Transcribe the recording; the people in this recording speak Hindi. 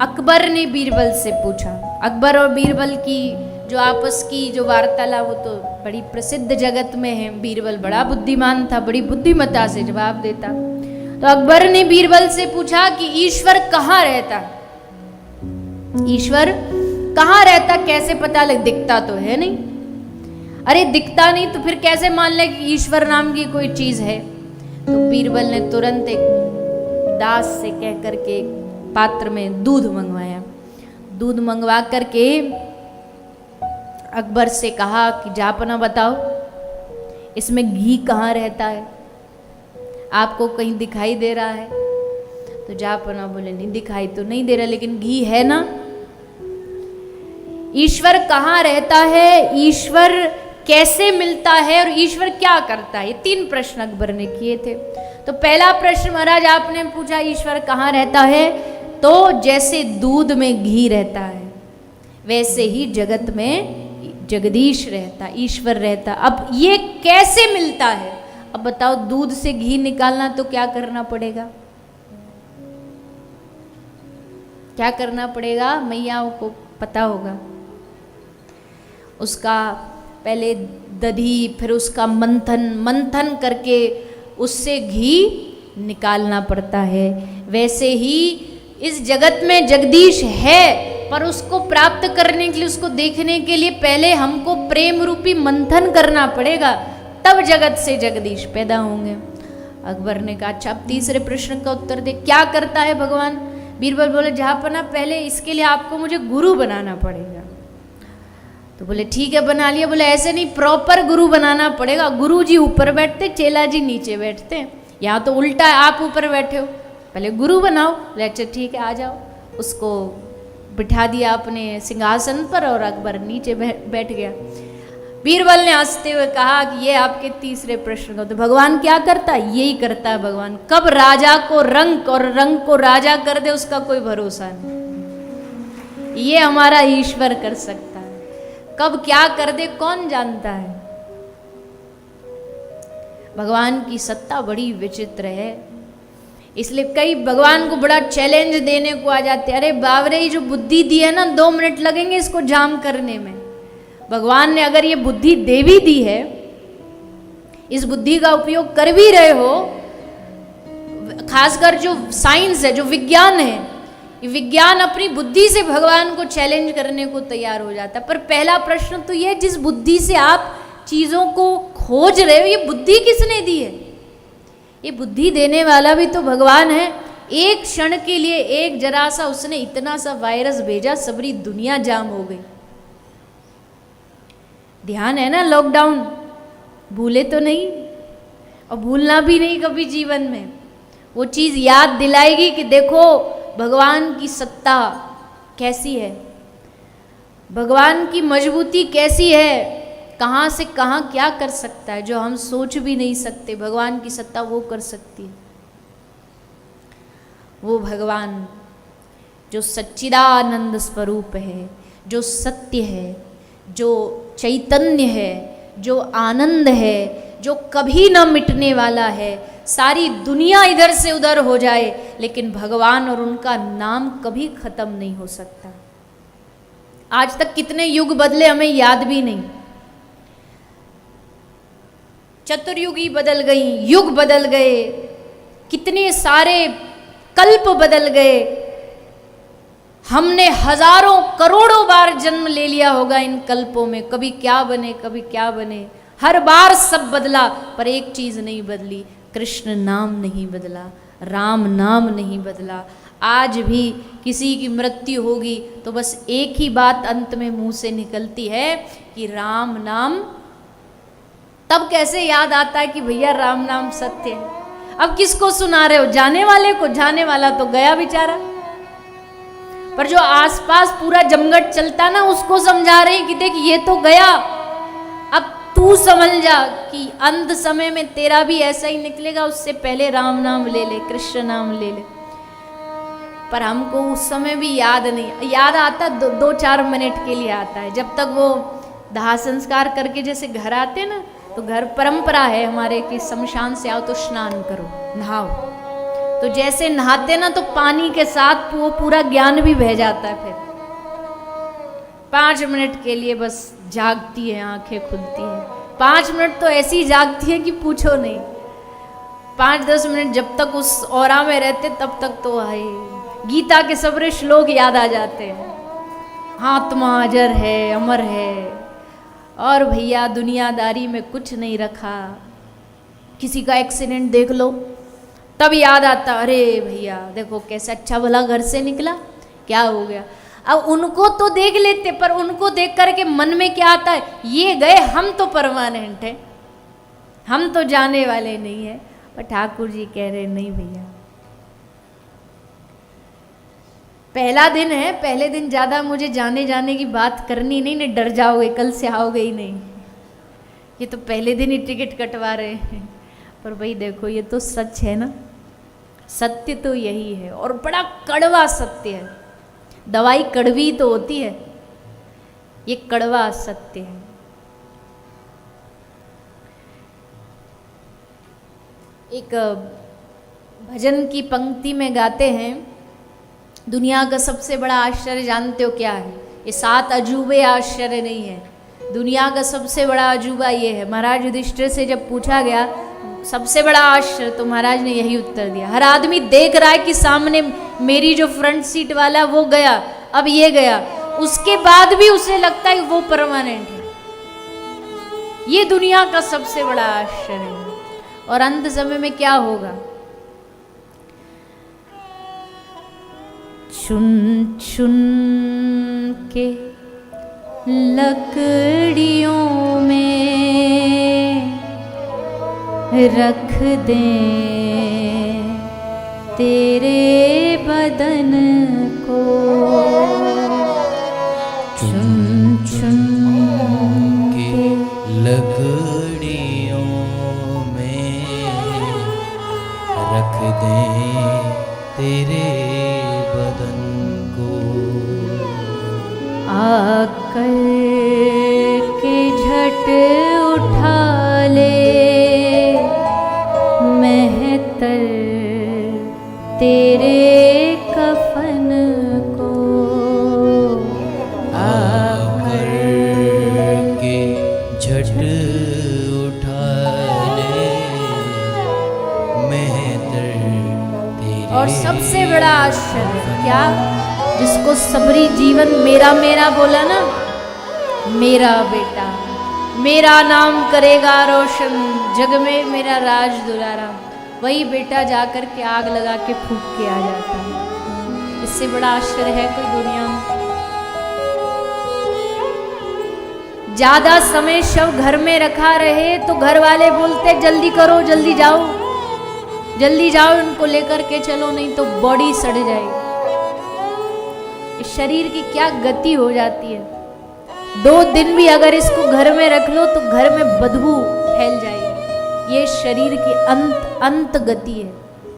अकबर ने बीरबल से पूछा। अकबर और बीरबल की जो आपस की जो वार्तालाप वो तो बड़ी प्रसिद्ध जगत में है। बीरबल बड़ा बुद्धिमान था, बड़ी बुद्धिमत्ता से जवाब देता। तो अकबर ने बीरबल से पूछा कि ईश्वर कहाँ रहता, ईश्वर कहाँ रहता, कैसे पता लग, दिखता तो है नहीं। अरे दिखता नहीं तो फिर कैसे मान ले कि ईश्वर नाम की कोई चीज है। तो बीरबल ने तुरंत एक दास से कह करके पात्र में दूध मंगवाया। दूध मंगवा करके अकबर से कहा कि जापना बताओ इसमें घी कहाँ रहता है, आपको कहीं दिखाई दे रहा है। तो जापना बोले नहीं दिखाई तो नहीं दे रहा, लेकिन घी है ना। ईश्वर कहाँ रहता है, ईश्वर कैसे मिलता है और ईश्वर क्या करता है, ये 3 प्रश्न अकबर ने किए थे। तो पहला प्रश्न महाराज आपने पूछा ईश्वर कहाँ रहता है, तो जैसे दूध में घी रहता है वैसे ही जगत में जगदीश रहता, ईश्वर रहता। अब ये कैसे मिलता है, अब बताओ दूध से घी निकालना तो क्या करना पड़ेगा, क्या करना पड़ेगा, मैयाओं को पता होगा। उसका पहले दधी, फिर उसका मंथन करके उससे घी निकालना पड़ता है। वैसे ही इस जगत में जगदीश है, पर उसको प्राप्त करने के लिए, उसको देखने के लिए पहले हमको प्रेम रूपी मंथन करना पड़ेगा, तब जगत से जगदीश पैदा होंगे। अकबर ने कहा अच्छा अब तीसरे प्रश्न का उत्तर दे, क्या करता है भगवान। बीरबल बोले जहाँपना पहले इसके लिए आपको मुझे गुरु बनाना पड़ेगा। तो बोले ठीक है बना लिया। बोले ऐसे नहीं, प्रॉपर गुरु बनाना पड़ेगा। गुरु जी ऊपर बैठते, चेला जी नीचे बैठते, यहाँ तो उल्टा है, आप ऊपर बैठे हो, पहले गुरु बनाओ। बोले अच्छा ठीक है आ जाओ। उसको बिठा दिया अपने सिंहासन पर और अकबर नीचे बैठ गया। बीरबल ने हंसते हुए कहा कि ये आपके तीसरे प्रश्न का, तो भगवान क्या करता है, यही करता है भगवान। कब राजा को रंक और रंक को राजा कर दे उसका कोई भरोसा नहीं, ये हमारा ईश्वर कर सकता है। कब क्या कर दे कौन जानता है। भगवान की सत्ता बड़ी विचित्र है, इसलिए कई भगवान को बड़ा चैलेंज देने को आ जाते हैं। अरे बावरे ये जो बुद्धि दी है ना, 2 मिनट लगेंगे इसको जाम करने में। भगवान ने अगर ये बुद्धि दे भी दी है, इस बुद्धि का उपयोग कर भी रहे हो, खासकर जो साइंस है, जो विज्ञान है, ये विज्ञान अपनी बुद्धि से भगवान को चैलेंज करने को तैयार हो जाता है। पर पहला प्रश्न तो ये, जिस बुद्धि से आप चीजों को खोज रहे हो, ये बुद्धि किसने दी है। ये बुद्धि देने वाला भी तो भगवान है। एक क्षण के लिए एक जरा सा उसने इतना सा वायरस भेजा, सबरी दुनिया जाम हो गई। ध्यान है ना, लॉकडाउन भूले तो नहीं और भूलना भी नहीं कभी जीवन में। वो चीज याद दिलाएगी कि देखो भगवान की सत्ता कैसी है, भगवान की मजबूती कैसी है, कहाँ से कहाँ क्या कर सकता है, जो हम सोच भी नहीं सकते भगवान की सत्ता वो कर सकती है। वो भगवान जो सच्चिदानंद स्वरूप है, जो सत्य है, जो चैतन्य है, जो आनंद है, जो कभी न मिटने वाला है। सारी दुनिया इधर से उधर हो जाए लेकिन भगवान और उनका नाम कभी खत्म नहीं हो सकता। आज तक कितने युग बदले हमें याद भी नहीं। चतुर्युगी बदल गई, युग बदल गए, कितने सारे कल्प बदल गए। हमने हजारों करोड़ों बार जन्म ले लिया होगा इन कल्पों में, कभी क्या बने कभी क्या बने। हर बार सब बदला पर एक चीज नहीं बदली, कृष्ण नाम नहीं बदला, राम नाम नहीं बदला। आज भी किसी की मृत्यु होगी तो बस एक ही बात अंत में मुंह से निकलती है कि राम नाम। तब कैसे याद आता है कि भैया राम नाम सत्य है। अब किसको सुना रहे हो, जाने वाले को, जाने वाला तो गया बेचारा, पर जो आसपास पूरा जमघट चलता ना उसको समझा रहे कि देख ये तो गया, अब तू समझ जा कि अंत समय में तेरा भी ऐसा ही निकलेगा, उससे पहले राम नाम ले ले, कृष्ण नाम ले ले। पर हमको उस समय भी याद नहीं, याद आता 2-4 मिनट के लिए आता है। जब तक वो दाह संस्कार करके जैसे घर आते ना, तो घर परंपरा है हमारे कि शमशान से आओ तो स्नान करो, नहाओ। तो जैसे नहाते ना तो पानी के साथ वो पूरा ज्ञान भी बह जाता है। फिर 5 मिनट के लिए बस जागती है, आंखें खुलती है। 5 मिनट तो ऐसी जागती है कि पूछो नहीं। 5-10 मिनट जब तक उस औरा में रहते तब तक तो आए गीता के सबरे श्लोक याद आ जाते हैं। आत्मा अजर है, अमर है, और भैया दुनियादारी में कुछ नहीं रखा। किसी का एक्सीडेंट देख लो तब याद आता, अरे भैया देखो कैसे अच्छा भला घर से निकला, क्या हो गया। अब उनको तो देख लेते, पर उनको देख करके मन में क्या आता है, ये गए, हम तो परमानेंट हैं, हम तो जाने वाले नहीं हैं। पर ठाकुर जी कह रहे नहीं भैया, पहला दिन है, पहले दिन ज़्यादा मुझे जाने की बात करनी नहीं डर जाओगे, कल से आओगे ही नहीं। ये तो पहले दिन ही टिकट कटवा रहे हैं। पर भाई देखो ये तो सच है ना, सत्य तो यही है, और बड़ा कड़वा सत्य है। दवाई कड़वी तो होती है, ये कड़वा सत्य है। एक भजन की पंक्ति में गाते हैं, दुनिया का सबसे बड़ा आश्चर्य जानते हो क्या है? ये 7 अजूबे आश्चर्य नहीं है, दुनिया का सबसे बड़ा अजूबा ये है। महाराज युधिष्ठिर से जब पूछा गया सबसे बड़ा आश्चर्य, तो महाराज ने यही उत्तर दिया। हर आदमी देख रहा है कि सामने मेरी जो फ्रंट सीट वाला वो गया, अब ये गया, उसके बाद भी उसे लगता है वो परमानेंट है। ये दुनिया का सबसे बड़ा आश्चर्य है। और अंत समय में क्या होगा? चुन चुन के लकड़ियों में रख दें तेरे बदन को, चुन चुन के लकड़ियों में रख दें तेरे बदन को, आकर के झट उठा ले महतर तेरे कफन को, आकर के झट उठा ले महतर तेरे। और सबसे बड़ा आश्चर्य क्या, जिसको सबरी जीवन मेरा मेरा बोला ना, मेरा बेटा मेरा नाम करेगा रोशन, जग में मेरा राज दुलारा, वही बेटा जाकर के आग लगा के फूंक के आ जाता है। इससे बड़ा आश्चर्य है कोई दुनिया में? ज्यादा समय शव घर में रखा रहे तो घर वाले बोलते जल्दी करो, जल्दी जाओ, जल्दी जाओ, इनको लेकर के चलो, नहीं तो बॉडी सड़ जाएगी। इस शरीर की क्या गति हो जाती है। 2 दिन भी अगर इसको घर में रख लो तो घर में बदबू फैल जाएगी। ये शरीर की अंत गति है।